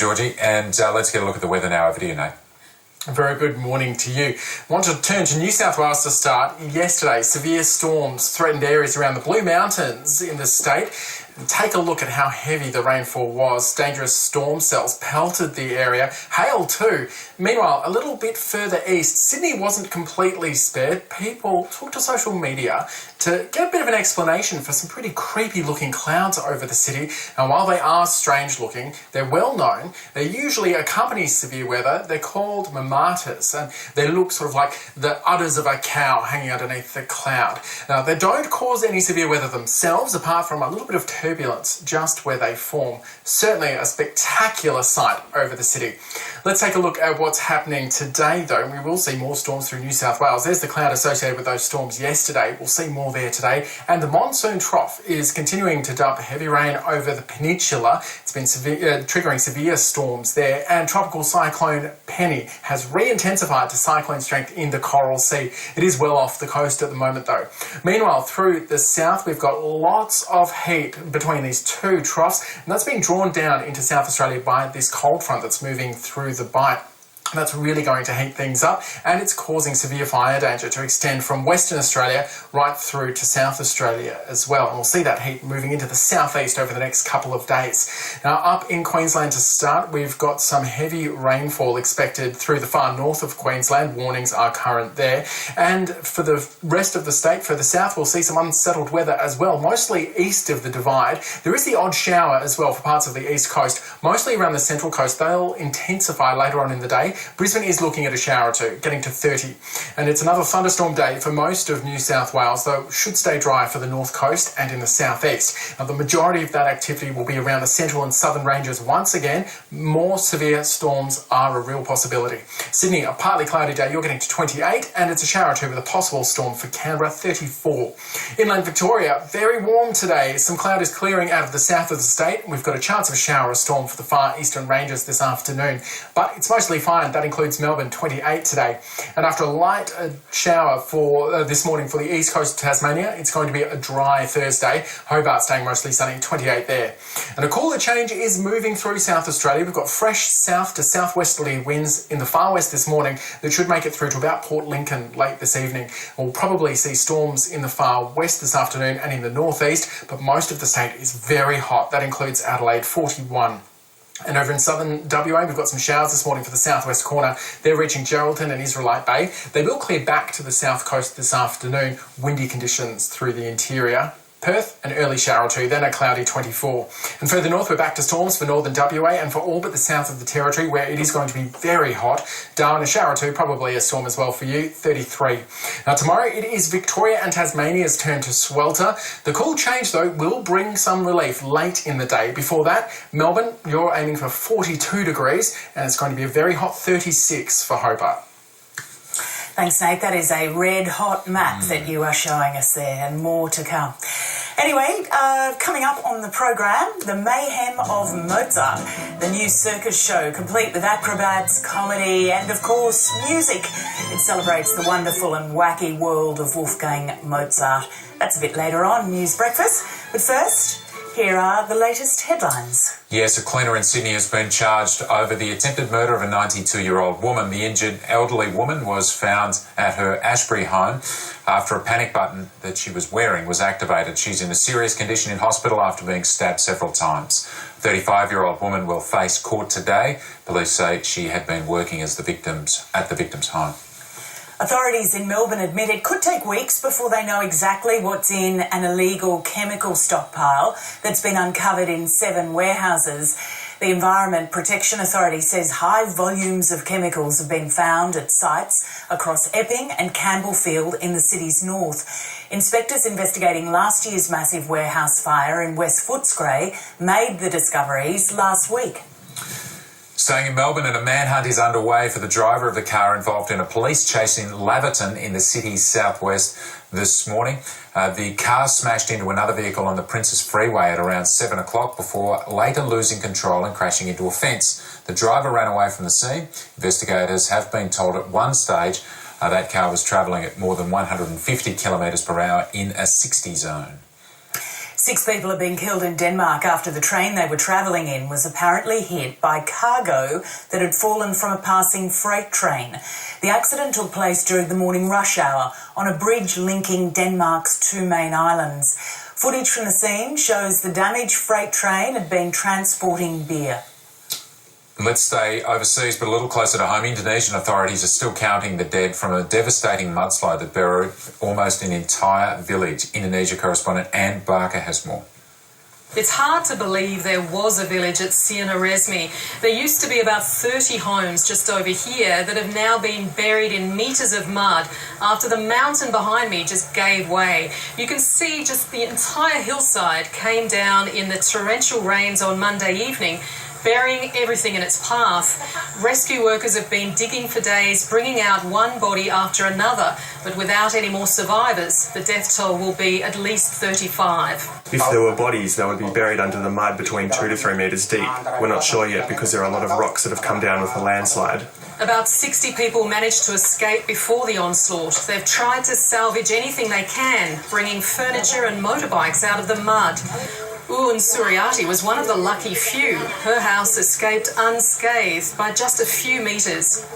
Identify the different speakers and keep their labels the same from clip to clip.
Speaker 1: Georgie. And let's get a look at the weather now. Over to you, Nate.
Speaker 2: A very good morning to you. I want to turn to New South Wales to start. Yesterday, severe storms threatened areas around the Blue Mountains in the state. Take a look at how heavy the rainfall was. Dangerous storm cells pelted the area. Hail too. Meanwhile, a little bit further east, Sydney wasn't completely spared. People took to social media to get a bit of an explanation for some pretty creepy looking clouds over the city. And while they are strange looking, they're well known. They usually accompany severe weather. They're called mamatas, and they look sort of like the udders of a cow hanging underneath the cloud. Now, they don't cause any severe weather themselves, apart from a little bit of turbulence just where they form. Certainly a spectacular sight over the city. Let's take a look at what's happening today, though. We will see more storms through New South Wales. There's the cloud associated with those storms yesterday. We'll see more there today. And the monsoon trough is continuing to dump heavy rain over the peninsula. It's been triggering severe storms there. And tropical cyclone Penny has re-intensified to cyclone strength in the Coral Sea. It is well off the coast at the moment, though. Meanwhile, through the south, we've got lots of heat between these two troughs, and that's been drawn down into South Australia by this cold front that's moving through the bight. That's really going to heat things up, and it's causing severe fire danger to extend from Western Australia right through to South Australia as well. And we'll see that heat moving into the southeast over the next couple of days. Now, up in Queensland to start, we've got some heavy rainfall expected through the far north of Queensland. Warnings are current there. And for the rest of the state, further south, we'll see some unsettled weather as well, mostly east of the Divide. There is the odd shower as well for parts of the east coast, mostly around the central coast. They'll intensify later on in the day. Brisbane is looking at a shower or two, getting to 30. And it's another thunderstorm day for most of New South Wales, though it should stay dry for the north coast and in the southeast. Now, the majority of that activity will be around the central and southern ranges. Once again, more severe storms are a real possibility. Sydney, a partly cloudy day, you're getting to 28, and it's a shower or two with a possible storm for Canberra, 34. Inland Victoria, very warm today. Some cloud is clearing out of the south of the state. We've got a chance of a shower or storm for the far eastern ranges this afternoon, but it's mostly fine. That includes Melbourne, 28 today. And after a light shower for this morning for the east coast of Tasmania, it's going to be a dry Thursday. Hobart staying mostly sunny, 28 there. And a cooler change is moving through South Australia. We've got fresh south to southwesterly winds in the far west this morning that should make it through to about Port Lincoln late this evening. We'll probably see storms in the far west this afternoon and in the northeast, but most of the state is very hot. That includes Adelaide, 41. And over in southern WA, we've got some showers this morning for the southwest corner. They're reaching Geraldton and Israelite Bay. They will clear back to the south coast this afternoon. Windy conditions through the interior. Perth, an early shower or two, then a cloudy 24. And further north, we're back to storms for northern WA and for all but the south of the Territory, where it is going to be very hot. Darwin, a shower or two, probably a storm as well for you, 33. Now, tomorrow it is Victoria and Tasmania's turn to swelter. The cool change, though, will bring some relief late in the day. Before that, Melbourne, you're aiming for 42 degrees, and it's going to be a very hot 36 for Hobart.
Speaker 3: Thanks, Nate. That is a red-hot map that you are showing us there, and more to come. Anyway, coming up on the program, the mayhem of Mozart, the new circus show, complete with acrobats, comedy, and, of course, music. It celebrates the wonderful and wacky world of Wolfgang Mozart. That's a bit later on, News Breakfast. But first, here are the latest headlines.
Speaker 1: Yes, a cleaner in Sydney has been charged over the attempted murder of a 92-year-old woman. The injured elderly woman was found at her Ashbury home after a panic button that she was wearing was activated. She's in a serious condition in hospital after being stabbed several times. 35-year-old woman will face court today. Police say she had been working as at the victim's home.
Speaker 3: Authorities in Melbourne admit it could take weeks before they know exactly what's in an illegal chemical stockpile that's been uncovered in 7 warehouses. The Environment Protection Authority says high volumes of chemicals have been found at sites across Epping and Campbellfield in the city's north. Inspectors investigating last year's massive warehouse fire in West Footscray made the discoveries last week.
Speaker 1: Staying in Melbourne, and a manhunt is underway for the driver of the car involved in a police chase in Laverton in the city's southwest this morning. The car smashed into another vehicle on the Princes Freeway at around 7 o'clock before later losing control and crashing into a fence. The driver ran away from the scene. Investigators have been told at one stage that car was travelling at more than 150 kilometres per hour in a 60 zone.
Speaker 3: 6 people have been killed in Denmark after the train they were travelling in was apparently hit by cargo that had fallen from a passing freight train. The accident took place during the morning rush hour on a bridge linking Denmark's 2 main islands. Footage from the scene shows the damaged freight train had been transporting beer.
Speaker 1: Let's stay overseas, but a little closer to home. Indonesian authorities are still counting the dead from a devastating mudslide that buried almost an entire village. Indonesia correspondent Anne Barker has more.
Speaker 4: It's hard to believe there was a village at Siena Resmi. There used to be about 30 homes just over here that have now been buried in metres of mud after the mountain behind me just gave way. You can see just the entire hillside came down in the torrential rains on Monday evening, burying everything in its path. Rescue workers have been digging for days, bringing out one body after another, but without any more survivors, the death toll will be at least 35.
Speaker 5: If there were bodies, they would be buried under the mud between 2 to 3 metres deep. We're not sure yet because there are a lot of rocks that have come down with the landslide.
Speaker 4: About 60 people managed to escape before the onslaught. They've tried to salvage anything they can, bringing furniture and motorbikes out of the mud. Uun Suryati was one of the lucky few. Her house escaped unscathed by just a few metres.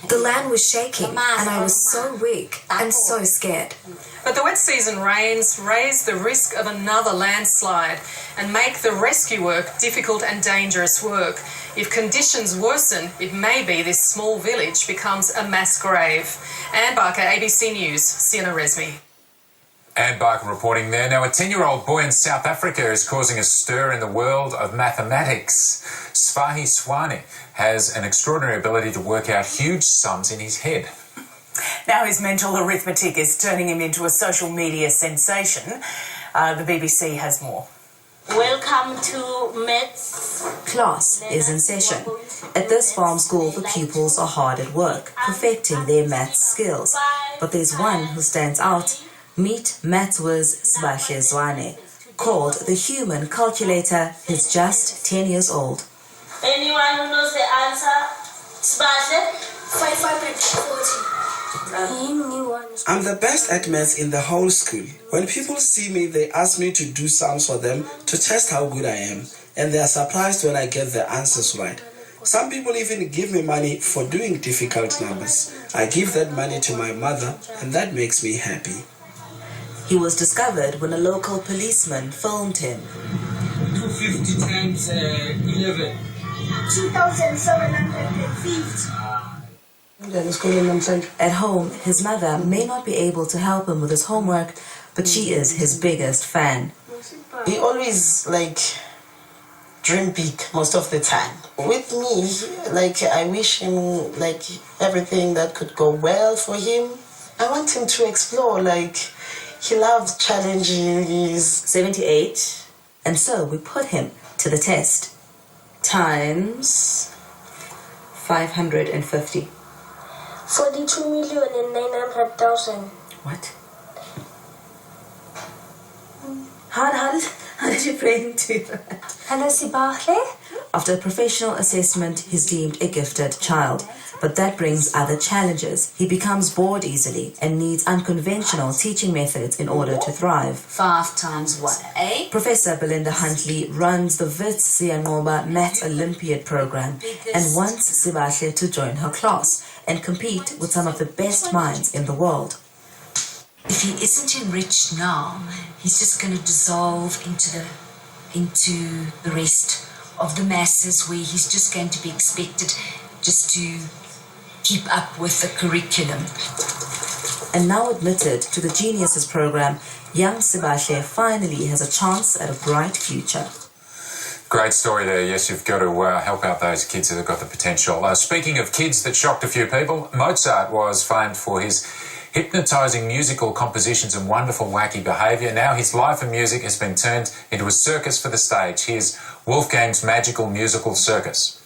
Speaker 6: The land was shaking and I was so weak and so scared.
Speaker 4: But the wet season rains raise the risk of another landslide and make the rescue work difficult and dangerous work. If conditions worsen, it may be this small village becomes a mass grave. Anne Barker, ABC News, Siena Resmi.
Speaker 1: Anne Barker reporting there. Now, a 10-year-old boy in South Africa is causing a stir in the world of mathematics. Spahi Swane has an extraordinary ability to work out huge sums in his head.
Speaker 3: Now his mental arithmetic is turning him into a social media sensation. The BBC has more.
Speaker 7: Welcome to Maths.
Speaker 6: Class is in session. At this farm school, the pupils are hard at work, perfecting their maths skills. But there's one who stands out. Meet maths whiz Spahi Swane. Called the human calculator, he's just 10 years old.
Speaker 7: Anyone who knows the answer? Spahi?
Speaker 8: 540. I'm the best at maths in the whole school. When people see me, they ask me to do sums for them to test how good I am, and they are surprised when I get the answers right. Some people even give me money for doing difficult numbers. I give that money to my mother, and that makes me happy.
Speaker 6: He was discovered when a local policeman filmed him.
Speaker 9: 250 times 11.
Speaker 8: 2,750.
Speaker 6: At home, his mother may not be able to help him with his homework, but she is his biggest fan.
Speaker 10: He always dream big most of the time. With me, I wish him everything that could go well for him. I want him to explore, he loves challenging. He's
Speaker 6: 78, and so we put him to the test. Times 550.
Speaker 7: 42,900,000.
Speaker 6: What? How did you brain do that?
Speaker 7: Hello, Sibahle.
Speaker 6: After a professional assessment, he's deemed a gifted child. But that brings other challenges. He becomes bored easily and needs unconventional teaching methods in order to thrive.
Speaker 7: 5 times what? 8?
Speaker 6: Professor Belinda Huntley runs the Wits Siyanqoba Maths Olympiad program and wants Sibahle to join her class and compete with some of the best minds in the world.
Speaker 11: If he isn't enriched now, he's just going to dissolve into the rest of the masses, where he's just going to be expected just to keep up with the curriculum.
Speaker 6: And now admitted to the Geniuses program, young Sibahle finally has a chance at a bright future.
Speaker 1: Great story there. Yes, you've got to help out those kids that have got the potential. Speaking of kids that shocked a few people, Mozart was famed for his hypnotising musical compositions and wonderful wacky behaviour. Now his life and music has been turned into a circus for the stage. Here's Wolfgang's Magical Musical Circus.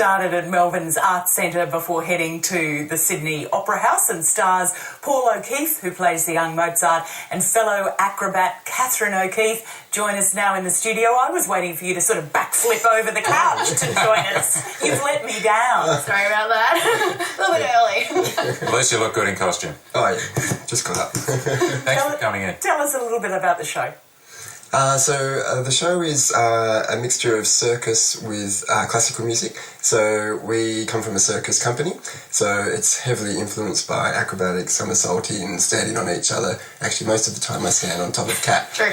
Speaker 3: started at Melbourne's Arts Centre before heading to the Sydney Opera House, and stars Paul O'Keefe, who plays the young Mozart, and fellow acrobat Catherine O'Keefe join us now in the studio. I was waiting for you to sort of backflip over the couch to join us. You've let me down.
Speaker 12: Sorry about that. A little bit early.
Speaker 1: At least you look good in costume.
Speaker 13: Oh, yeah. Just got up.
Speaker 1: Thanks for coming in.
Speaker 3: Tell us a little bit about the show.
Speaker 13: The show is a mixture of circus with classical music. So we come from a circus company, so it's heavily influenced by acrobatics, somersaulting, standing on each other. Actually, most of the time I stand on top of Cat.
Speaker 12: True.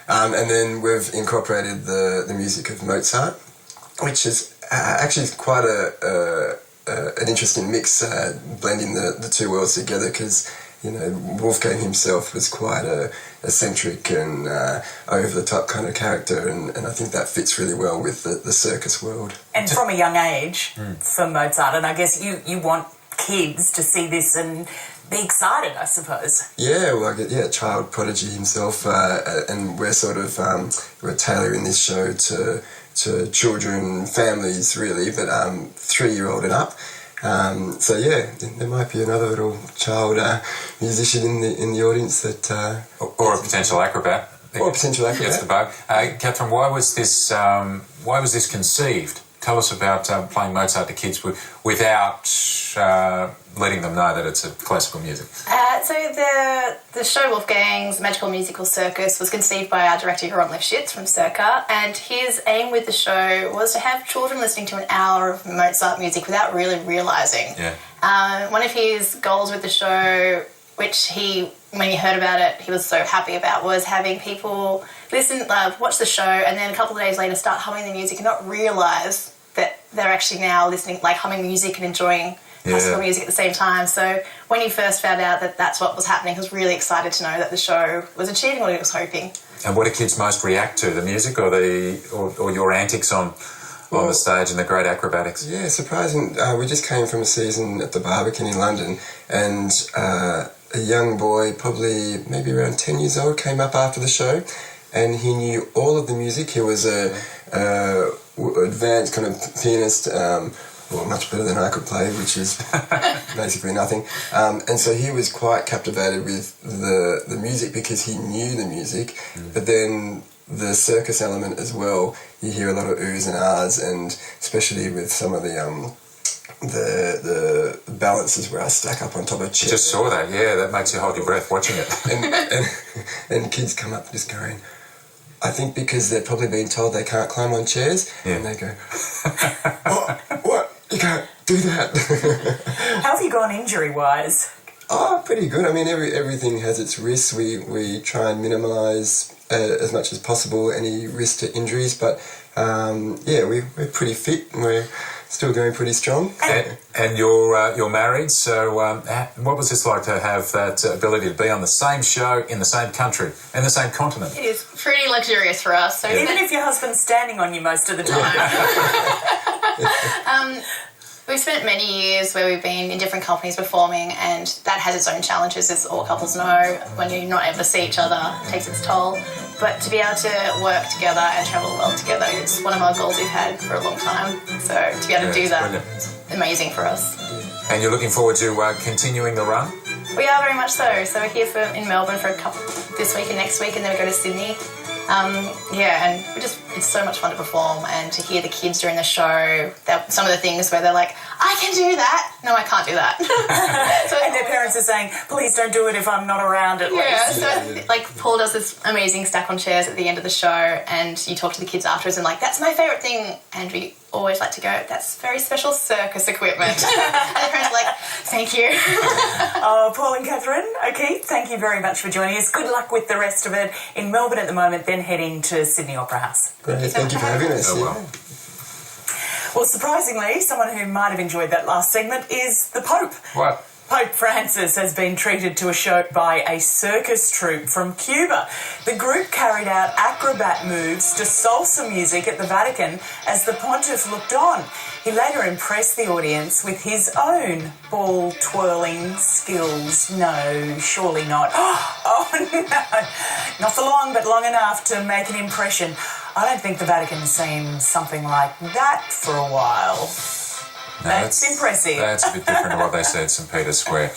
Speaker 13: And then we've incorporated the music of Mozart, which is actually quite an interesting mix, blending the two worlds together, because Wolfgang himself was quite a eccentric and over-the-top kind of character, and I think that fits really well with the circus world.
Speaker 3: And from a young age for Mozart, and I guess you want kids to see this and be excited, I suppose.
Speaker 13: Yeah, well, child prodigy himself, and we're sort of we're tailoring this show to children, families really, but 3-year-old and up. So yeah, there might be another little child musician in the audience that,
Speaker 1: or a potential acrobat.
Speaker 13: Or a potential acrobat.
Speaker 1: Gets the bug. Catherine, why was this conceived? Tell us about playing Mozart to kids without letting them know that it's a classical music.
Speaker 12: So the show Wolfgang's Magical Musical Circus was conceived by our director Jeroen Lifshitz from Circa, and his aim with the show was to have children listening to an hour of Mozart music without really realising.
Speaker 1: Yeah.
Speaker 12: One of his goals with the show, which when he heard about it, he was so happy about, was having people listen, watch the show, and then a couple of days later start humming the music and not realise that they're actually now listening, like humming music and enjoying classical music at the same time. So when he first found out that that's what was happening, he was really excited to know that the show was achieving what he was hoping.
Speaker 1: And what do kids most react to, the music or your antics on the stage and the great acrobatics?
Speaker 13: Yeah, surprising. We just came from a season at the Barbican in London, and a young boy, probably maybe around 10 years old, came up after the show, and he knew all of the music. He was a advanced kind of pianist, much better than I could play, which is basically nothing. And so he was quite captivated with the music because he knew the music, but then the circus element as well. You hear a lot of oohs and ahs, and especially with some of the balances where I stack up on top of chairs.
Speaker 1: I just saw that, yeah, that makes you hold your breath watching it.
Speaker 13: and kids come up just going, I think because they're probably being told they can't climb on chairs, and they go, what? You can't do that.
Speaker 3: How have you gone injury-wise?
Speaker 13: Oh, pretty good. I mean, everything has its risks. We try and minimise as much as possible any risk to injuries, but we're pretty fit and we're still going pretty strong.
Speaker 1: And you're married, so what was this like to have that ability to be on the same show in the same country and the same continent?
Speaker 12: It is pretty luxurious for us. So
Speaker 3: even if your husband's standing on you most of the time.
Speaker 12: We've spent many years where we've been in different companies performing, and that has its own challenges, as all couples know. When you're not able to see each other, it takes its toll. But to be able to work together and travel the world together, it's one of our goals we've had for a long time. So to be able to do that, it's amazing for us.
Speaker 1: And you're looking forward to continuing the run?
Speaker 12: We are very much so. So we're here in Melbourne for this week and next week, and then we go to Sydney. And it's so much fun to perform and to hear the kids during the show, some of the things where they're like, I can do that. No, I can't do that.
Speaker 3: And their parents are saying, please don't do it if I'm not around at least.
Speaker 12: So like Paul does this amazing stack on chairs at the end of the show, and you talk to the kids afterwards and like, that's my favourite thing. And we always like to go, that's very special circus equipment. And the parents are like, thank you.
Speaker 3: Paul and Catherine O'Keefe, thank you very much for joining us. Good luck with the rest of it in Melbourne at the moment, then heading to Sydney Opera House.
Speaker 13: Great, thank you for having us.
Speaker 3: Well, surprisingly, someone who might have enjoyed that last segment is the Pope.
Speaker 1: What?
Speaker 3: Pope Francis has been treated to a show by a circus troupe from Cuba. The group carried out acrobat moves to salsa music at the Vatican as the pontiff looked on. He later impressed the audience with his own ball twirling skills. No, surely not. Oh no, not for long, but long enough to make an impression. I don't think the Vatican's seen something like that for a while.
Speaker 1: No,
Speaker 3: that's impressive.
Speaker 1: That's a bit different to what they say at St. Peter's Square.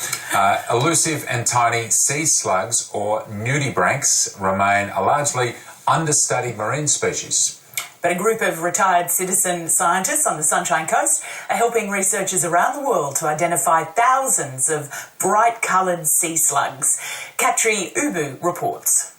Speaker 1: Elusive and tiny sea slugs, or nudibranchs, remain a largely understudied marine species.
Speaker 3: But a group of retired citizen scientists on the Sunshine Coast are helping researchers around the world to identify thousands of bright-coloured sea slugs. Katri Ubu reports.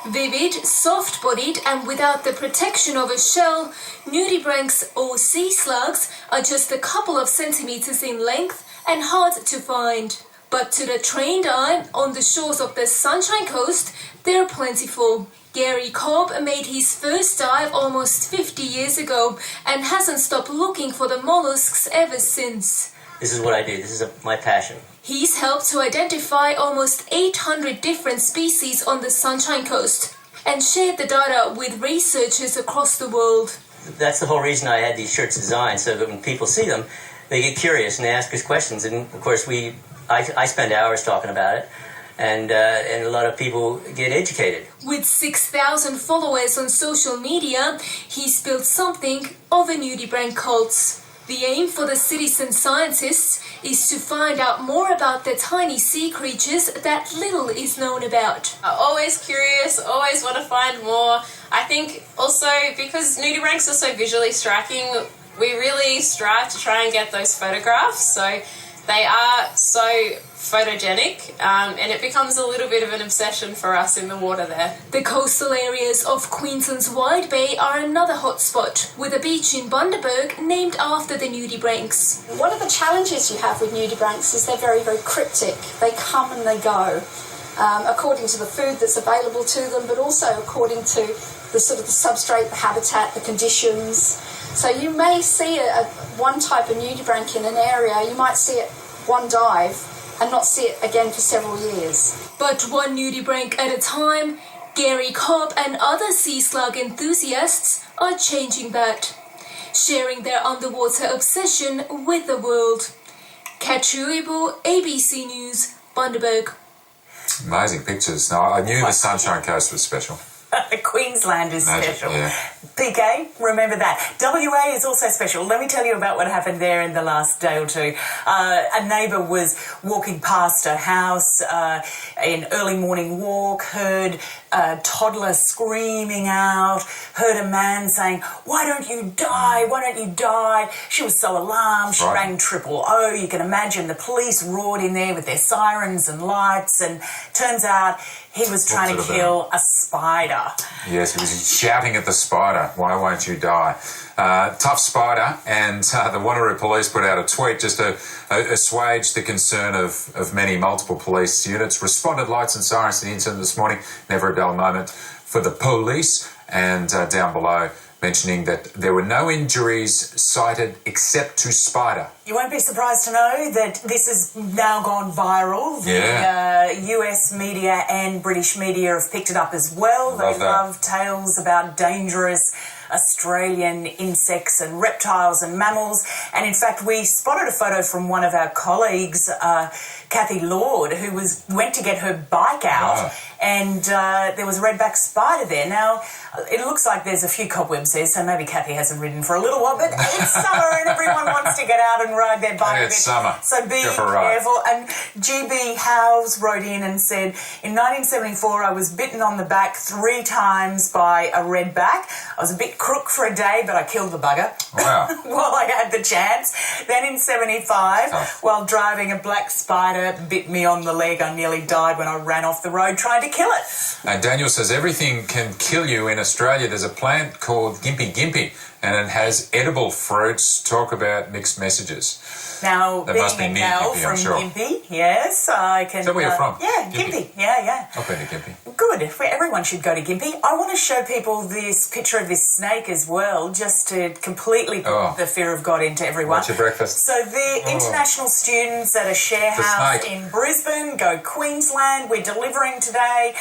Speaker 14: Vivid, soft-bodied and without the protection of a shell, nudibranchs or sea slugs are just a couple of centimetres in length and hard to find. But to the trained eye on the shores of the Sunshine Coast, they're plentiful. Gary Cobb made his first dive almost 50 years ago and hasn't stopped looking for the mollusks ever since.
Speaker 15: This is what I do. This is my passion.
Speaker 14: He's helped to identify almost 800 different species on the Sunshine Coast and shared the data with researchers across the world.
Speaker 15: That's the whole reason I had these shirts designed, so that when people see them, they get curious and they ask us questions. And of course, I spend hours talking about it. And a lot of people get educated.
Speaker 14: With 6,000 followers on social media, he's built something of a nudibranch cult. The aim for the citizen scientists is to find out more about the tiny sea creatures that little is known about.
Speaker 16: Always curious, always want to find more. I think also because nudibranchs are so visually striking, we really strive to try and get those photographs. So they are so photogenic, and it becomes a little bit of an obsession for us in the water there.
Speaker 14: The coastal areas of Queensland's Wide Bay are another hotspot, with a beach in Bundaberg named after the nudibranchs.
Speaker 17: One of the challenges you have with nudibranchs is they're very, very cryptic. They come and they go, according to the food that's available to them, but also according to the sort of the substrate, the habitat, the conditions. So you may see one type of nudibranch in an area, you might see it one dive and not see it again for several years.
Speaker 14: But one nudibranch at a time, Gary Cobb and other sea slug enthusiasts are changing that, sharing their underwater obsession with the world. Katri Ubu, ABC News, Bundaberg.
Speaker 1: Amazing pictures. Now, I knew the Sunshine Coast was special.
Speaker 3: Queensland is special.
Speaker 1: Yeah.
Speaker 3: PK, remember that. WA is also special. Let me tell you about what happened there in the last day or two. A neighbour was walking past a house in early morning walk, heard a toddler screaming out, heard a man saying, "Why don't you die? Why don't you die?" She was so alarmed, she rang 000. You can imagine the police roared in there with their sirens and lights, and turns out he was trying to kill a spider.
Speaker 1: Yes, he was shouting at the spider, "Why won't you die?" Tough spider, and the Wanneroo Police put out a tweet just to assuage the concern of many multiple police units. Responded lights and sirens to the incident this morning. Never a dull moment for the police. And down below, mentioning that there were no injuries cited except to spider.
Speaker 3: You won't be surprised to know that this has now gone viral.
Speaker 1: Yeah.
Speaker 3: The US media and British media have picked it up as well. They
Speaker 1: Love that.
Speaker 3: love tales about dangerous Australian insects and reptiles and mammals. And in fact, we spotted a photo from one of our colleagues, Kathy Lord, who went to get her bike out, and there was a redback spider there. Now, it looks like there's a few cobwebs there, so maybe Kathy hasn't ridden for a little while, but it's summer and everyone wants to get out and ride their bike a bit.
Speaker 1: It's summer.
Speaker 3: So be
Speaker 1: Go for a ride.
Speaker 3: careful. And GB Howes wrote in and said, in 1974, I was bitten on the back 3 times by a redback. I was a bit crook for a day, but I killed the bugger.
Speaker 1: Wow.
Speaker 3: While I had the chance. Then in 75, while driving, a black spider bit me on the leg. I nearly died when I ran off the road trying to kill it.
Speaker 1: And Daniel says everything can kill you in Australia. There's a plant called Gimpy Gimpy, and it has edible fruits. Talk about mixed messages.
Speaker 3: Now,
Speaker 1: That
Speaker 3: being
Speaker 1: must be
Speaker 3: a
Speaker 1: near
Speaker 3: gal
Speaker 1: Gimpy,
Speaker 3: from
Speaker 1: I'm sure.
Speaker 3: Gimpy, yes, I can...
Speaker 1: Is that where you're from?
Speaker 3: Yeah, Gimpy. Yeah.
Speaker 1: I've been to Gimpy.
Speaker 3: Good. Everyone should go to Gimpy. I want to show people this picture of this snake as well, just to completely put the fear of God into everyone.
Speaker 1: What's your breakfast?
Speaker 3: So the international students at a share
Speaker 1: The
Speaker 3: house
Speaker 1: snake.
Speaker 3: in Brisbane, go Queensland. We're delivering today.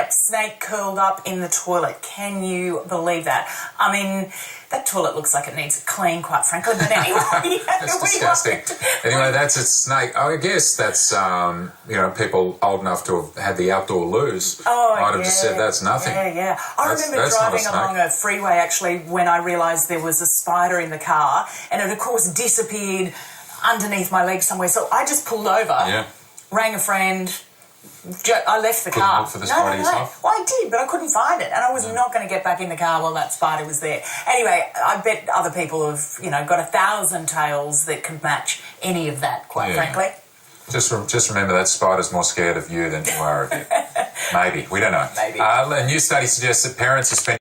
Speaker 3: Snake curled up in the toilet. Can you believe that? I mean, that toilet looks like it needs a clean, quite frankly. But anyway,
Speaker 1: that's disgusting. Anyway, that's a snake. I guess that's people old enough to have had the outdoor loos might have just said that's nothing.
Speaker 3: Yeah. I remember driving along a freeway actually when I realised there was a spider in the car, and it of course disappeared underneath my leg somewhere. So I just pulled over, rang a friend. I left the car.
Speaker 1: Look for the spider yourself?
Speaker 3: Well, I did, but I couldn't find it, and I was not going to get back in the car while that spider was there. Anyway, I bet other people have, got 1,000 tales that could match any of that. Quite frankly.
Speaker 1: Just remember that spider's more scared of you than you are of it. Maybe, we don't know.
Speaker 3: Maybe.
Speaker 1: A new study suggests that parents are spending